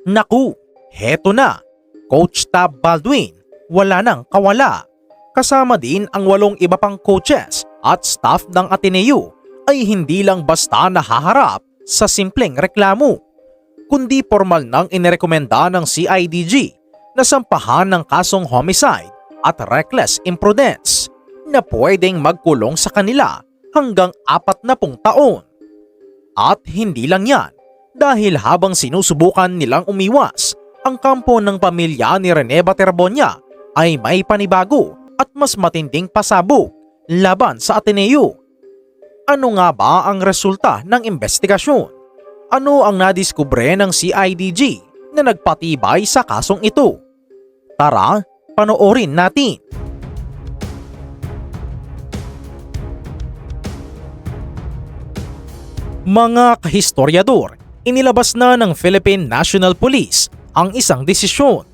Naku, heto na. Coach Tab Baldwin, wala nang kawala. Kasama din ang 8 iba pang coaches at staff ng Ateneo ay hindi lang basta nahaharap sa simpleng reklamo, kundi formal nang inirekomenda ng CIDG na sampahan ng kasong homicide at reckless imprudence na pwedeng magkulong sa kanila hanggang 40 taon. At hindi lang yan, dahil habang sinusubukan nilang umiwas, ang kampo ng pamilya ni Rene Baterbonia ay may panibago at mas matinding pasabog laban sa Ateneo. Ano nga ba ang resulta ng investigasyon? Ano ang nadiskubre ng CIDG na nagpatibay sa kasong ito? Tara, panoorin natin. Mga kahistoryador, inilabas na ng Philippine National Police ang isang desisyon.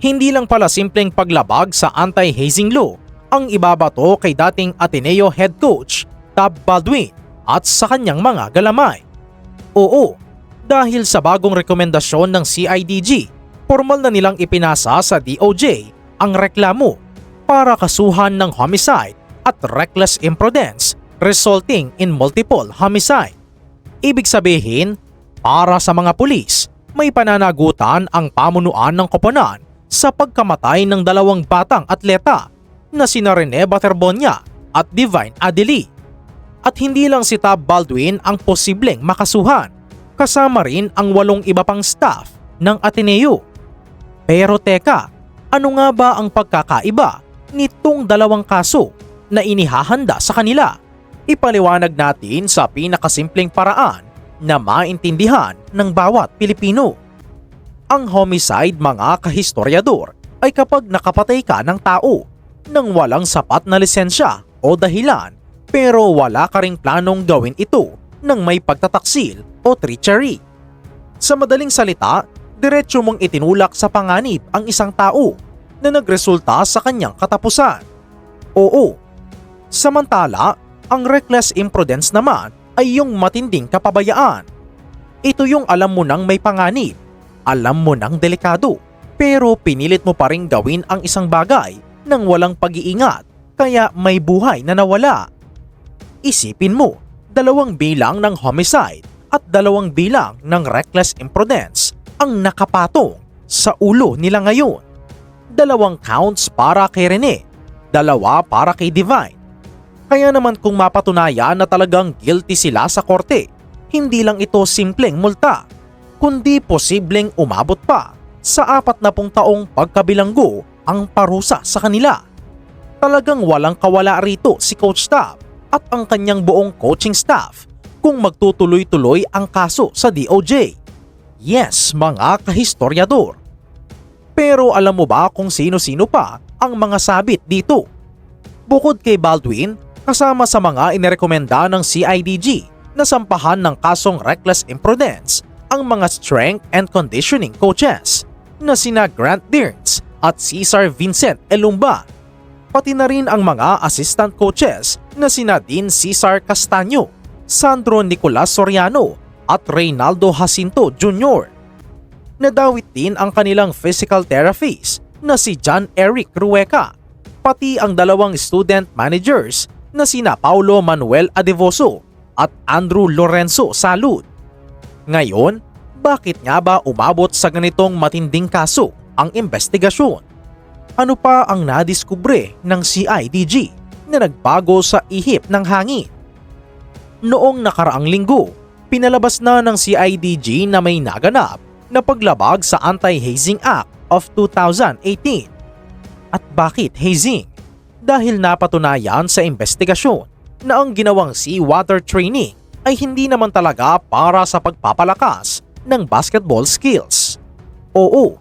Hindi lang pala simpleng paglabag sa anti-hazing law ang ibabato kay dating Ateneo head coach Tab Baldwin at sa kanyang mga galamay. Oo, dahil sa bagong rekomendasyon ng CIDG, formal na nilang ipinasa sa DOJ ang reklamo para kasuhan ng homicide at reckless imprudence resulting in multiple homicide. Ibig sabihin, para sa mga pulis, may pananagutan ang pamunuan ng koponan sa pagkamatay ng 2 batang atleta na sina Rene Baterbonia at Divine Adeli. At hindi lang si Tab Baldwin ang posibleng makasuhan, kasama rin ang 8 iba pang staff ng Ateneo. Pero teka, ano nga ba ang pagkakaiba nitong 2 kaso na inihahanda sa kanila? Ipaliwanag natin sa pinakasimpleng paraan na maintindihan ng bawat Pilipino. Ang homicide, mga kahistoryador, ay kapag nakapatay ka ng tao nang walang sapat na lisensya o dahilan pero wala ka ring planong gawin ito ng may pagtataksil o treachery. Sa madaling salita, diretso mong itinulak sa panganib ang isang tao na nagresulta sa kanyang katapusan. Oo. Samantala, ang reckless imprudence naman ay yung matinding kapabayaan. Ito yung alam mo nang may panganib, alam mo nang delikado, pero pinilit mo pa ring gawin ang isang bagay nang walang pag-iingat, kaya may buhay na nawala. Isipin mo, 2 bilang ng homicide at 2 bilang ng reckless imprudence ang nakapatong sa ulo nila ngayon. 2 counts para kay Rene, 2 para kay Divine. Kaya naman kung mapatunayan na talagang guilty sila sa korte, hindi lang ito simpleng multa, kundi posibleng umabot pa sa 40 taong pagkabilanggo ang parusa sa kanila. Talagang walang kawala rito si Coach Tab at ang kanyang buong coaching staff kung magtutuloy-tuloy ang kaso sa DOJ. Yes, mga kahistoryador. Pero alam mo ba kung sino-sino pa ang mga sabit dito? Bukod kay Baldwin, kasama sa mga inirekomenda ng CIDG na sampahan ng kasong reckless imprudence ang mga strength and conditioning coaches na sina Grant Dearns at Cesar Vincent Elumba, pati na rin ang mga assistant coaches na sina Dean Cesar Castaño, Sandro Nicolas Soriano at Reynaldo Jacinto Jr. Nadawit din ang kanilang physical therapist na si John Eric Rueca, pati ang 2 student managers na sina Paulo Manuel Adevoso at Andrew Lorenzo Salud. Ngayon, bakit nga ba umabot sa ganitong matinding kaso ang investigasyon? Ano pa ang nadiskubre ng CIDG na nagbago sa ihip ng hangin? Noong nakaraang linggo, pinalabas na ng CIDG na may naganap na paglabag sa Anti-Hazing Act of 2018. At bakit hazing? Dahil napatunayan sa investigasyon na ang ginawang seawater training ay hindi naman talaga para sa pagpapalakas ng basketball skills. Oo,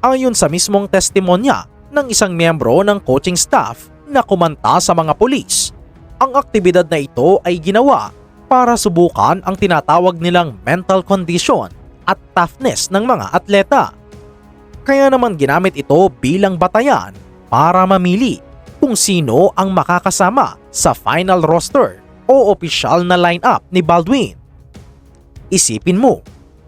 ayon sa mismong testimonya ng isang miyembro ng coaching staff na kumanta sa mga pulis, ang aktibidad na ito ay ginawa para subukan ang tinatawag nilang mental condition at toughness ng mga atleta. Kaya naman ginamit ito bilang batayan para mamili kung sino ang makakasama sa final roster o opisyal na lineup ni Baldwin. Isipin mo,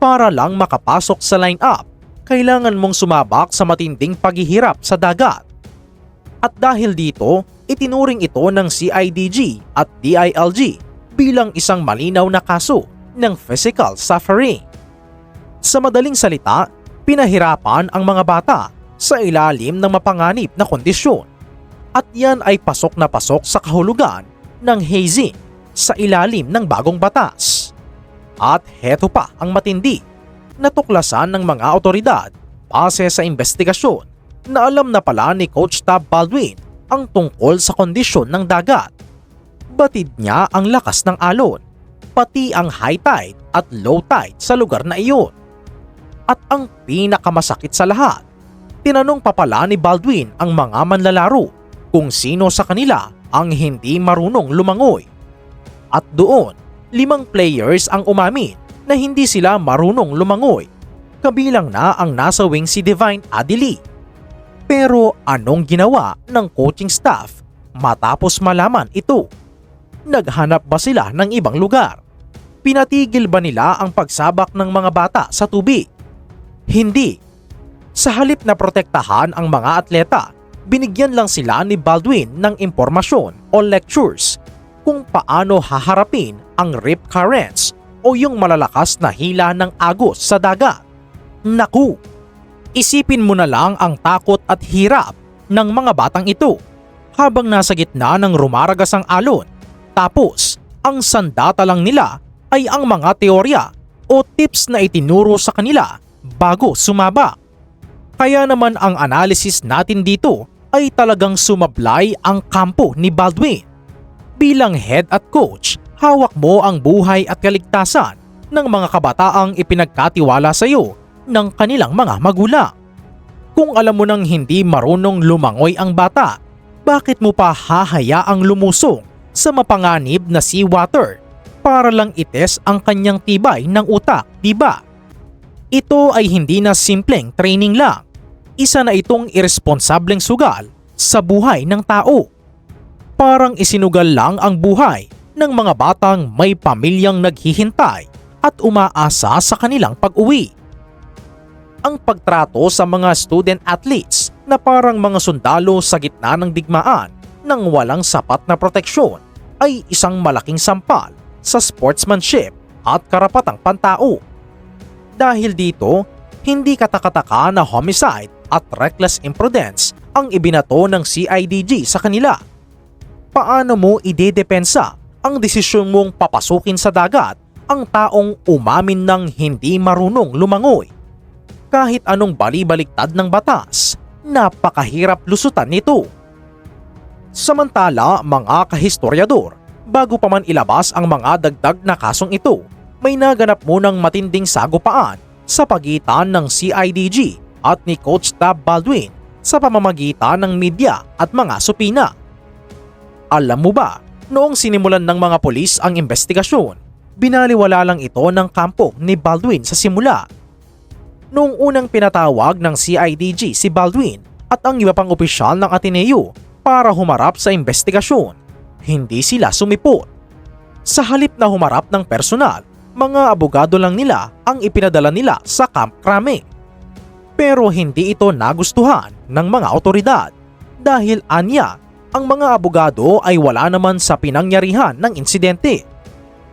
Para lang makapasok sa line-up, kailangan mong sumabak sa matinding paghihirap sa dagat. At dahil dito, itinuring ito ng CIDG at DILG bilang isang malinaw na kaso ng physical suffering. Sa madaling salita, pinahirapan ang mga bata sa ilalim ng mapanganib na kondisyon. At yan ay pasok na pasok sa kahulugan ng hazing sa ilalim ng bagong batas. At heto pa ang matindi, natuklasan ng mga otoridad base sa investigasyon na alam na pala ni Coach Tab Baldwin ang tungkol sa kondisyon ng dagat. Batid niya ang lakas ng alon, pati ang high tide at low tide sa lugar na iyon. At ang pinakamasakit sa lahat, tinanong pa pala ni Baldwin ang mga manlalaro kung sino sa kanila ang hindi marunong lumangoy. At doon, 5 players ang umamin na hindi sila marunong lumangoy, kabilang na ang nasa wing si Divine Adili. Pero anong ginawa ng coaching staff matapos malaman ito? Naghanap ba sila ng ibang lugar? Pinatigil ba nila ang pagsabak ng mga bata sa tubig? Hindi. Sa halip na protektahan ang mga atleta, binigyan lang sila ni Baldwin ng impormasyon o lectures kung paano haharapin ang rip currents o yung malalakas na hila ng agos sa dagat. Naku! Isipin mo na lang ang takot at hirap ng mga batang ito habang nasa gitna ng rumaragas ang alon. Tapos, ang sandata lang nila ay ang mga teorya o tips na itinuro sa kanila bago sumabak. Kaya naman ang analysis natin dito ay talagang sumablay ang kampo ni Baldwin. Bilang head at coach, hawak mo ang buhay at kaligtasan ng mga kabataang ipinagkatiwala sa iyo ng kanilang mga magulang. Kung alam mo nang hindi marunong lumangoy ang bata, bakit mo pa hahayaang lumusong sa mapanganib na seawater para lang ites ang kanyang tibay ng utak, diba? Ito ay hindi na simpleng training lang. Isa na itong irresponsableng sugal sa buhay ng tao. Parang isinugal lang ang buhay ng mga batang may pamilyang naghihintay at umaasa sa kanilang pag-uwi. Ang pagtrato sa mga student athletes na parang mga sundalo sa gitna ng digmaan nang walang sapat na proteksyon ay isang malaking sampal sa sportsmanship at karapatang pantao. Dahil dito, hindi katakataka na homicide at reckless imprudence ang ibinato ng CIDG sa kanila. Paano mo idedepensa ang desisyon mong papasukin sa dagat ang taong umamin ng hindi marunong lumangoy? Kahit anong bali-baliktad ng batas, napakahirap lusutan nito. Samantala, mga kahistoryador, bago pa man ilabas ang mga dagdag na kasong ito, may naganap munang matinding sagupaan sa pagitan ng CIDG at ni Coach Tab Baldwin sa pamamagitan ng media at mga supina. Alam mo ba, noong sinimulan ng mga pulis ang investigasyon, binaliwala lang ito ng kampo ni Baldwin sa simula. Noong unang pinatawag ng CIDG si Baldwin at ang iba pang opisyal ng Ateneo para humarap sa investigasyon, hindi sila sumipot. Sa halip na humarap ng personal, mga abogado lang nila ang ipinadala nila sa Camp Crame. Pero hindi ito nagustuhan ng mga otoridad dahil anya, ang mga abogado ay wala naman sa pinangyarihan ng insidente.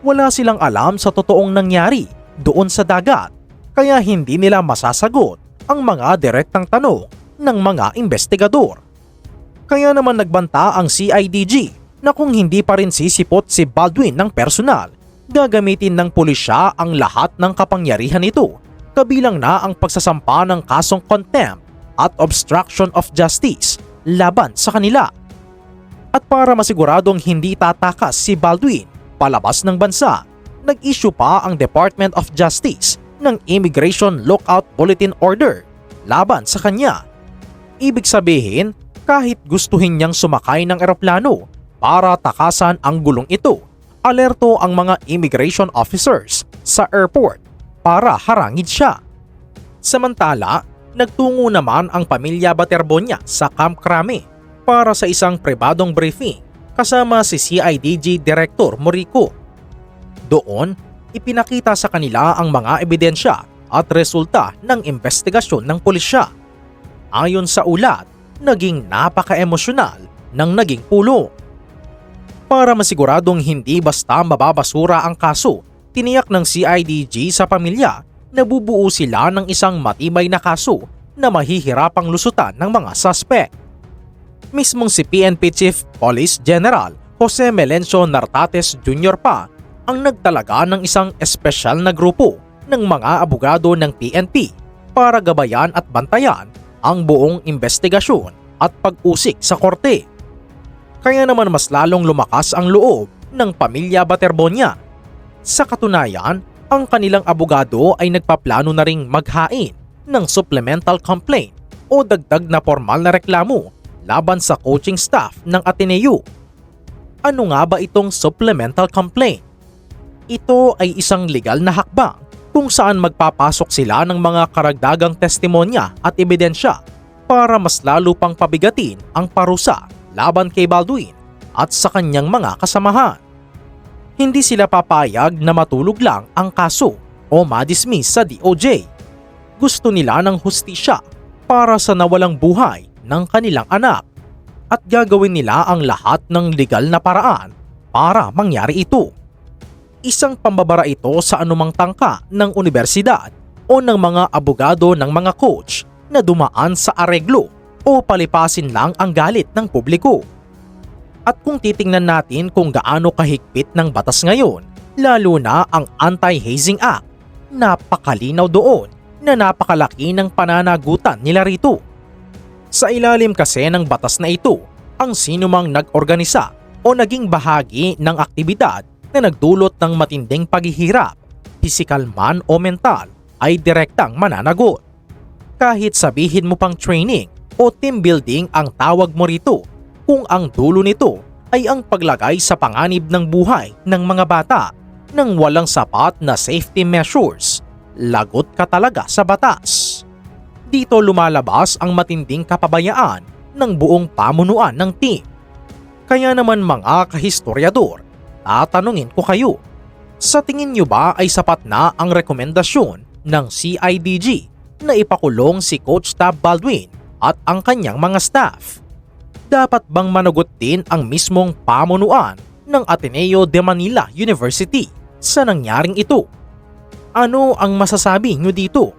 Wala silang alam sa totoong nangyari doon sa dagat, kaya hindi nila masasagot ang mga direktang tanong ng mga investigador. Kaya naman nagbanta ang CIDG na kung hindi pa rin sisipot si Baldwin ng personal, gagamitin ng pulisya ang lahat ng kapangyarihan nito, kabilang na ang pagsasampa ng kasong contempt at obstruction of justice laban sa kanila. At para masiguradong hindi tatakas si Baldwin palabas ng bansa, nag-issue pa ang Department of Justice ng Immigration Lookout Bulletin Order laban sa kanya. Ibig sabihin, kahit gustuhin niyang sumakay ng eroplano para takasan ang gulong ito, alerto ang mga immigration officers sa airport para harangin siya. Samantala, nagtungo naman ang pamilya Baterbonia sa Camp Crame para sa isang pribadong briefing kasama si CIDG Director Morico. Doon, Ipinakita sa kanila ang mga ebidensya at resulta ng investigasyon ng pulisya. Ayon sa ulat, naging napaka-emosyonal ng naging pulong. Para masiguradong hindi basta mababasura ang kaso, tiniyak ng CIDG sa pamilya na bubuo sila ng isang matibay na kaso na mahihirapang lusutan ng mga suspect. Mismong si PNP Chief Police General Jose Melencio Nartates Jr. pa ang nagtalaga ng isang espesyal na grupo ng mga abogado ng PNP para gabayan at bantayan ang buong investigasyon at pag-usik sa korte. Kaya naman mas lalong lumakas ang loob ng pamilya Baterbonia. Sa katunayan, ang kanilang abogado ay nagpaplano na ring maghain ng supplemental complaint o dagdag na formal na reklamo laban sa coaching staff ng Ateneo. Ano nga ba itong supplemental complaint? Ito ay isang legal na hakbang kung saan magpapasok sila ng mga karagdagang testimonya at ebidensya para mas lalo pang pabigatin ang parusa laban kay Baldwin at sa kanyang mga kasamahan. Hindi sila papayag na matulog lang ang kaso o madismiss sa DOJ. Gusto nila ng hustisya para sa nawalang buhay ng kanilang anak at gagawin nila ang lahat ng legal na paraan para mangyari ito. Isang pambabara ito sa anumang tangka ng universidad o ng mga abogado ng mga coach na dumaan sa areglo o palipasin lang ang galit ng publiko. At kung titingnan natin kung gaano kahigpit ng batas ngayon, lalo na ang Anti-Hazing Act, napakalinaw doon na napakalaki ng pananagutan nila rito. Sa ilalim kasi ng batas na ito, ang sinumang nag-organisa o naging bahagi ng aktibidad na nagdulot ng matinding paghihirap, pisikal man o mental, ay direktang mananagot. Kahit sabihin mo pang training o team building ang tawag mo rito, kung ang dulo nito ay ang paglagay sa panganib ng buhay ng mga bata nang walang sapat na safety measures, lagot ka talaga sa batas. Dito lumalabas ang matinding kapabayaan ng buong pamunuan ng team. Kaya naman mga kahistoryador, tatanungin ko kayo, sa tingin nyo ba ay sapat na ang rekomendasyon ng CIDG na ipakulong si Coach Tab Baldwin at ang kanyang mga staff? Dapat bang managot din ang mismong pamunuan ng Ateneo de Manila University sa nangyaring ito? Ano ang masasabi nyo dito?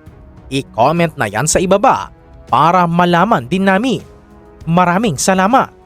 I-comment na yan sa ibaba para malaman din namin. Maraming salamat!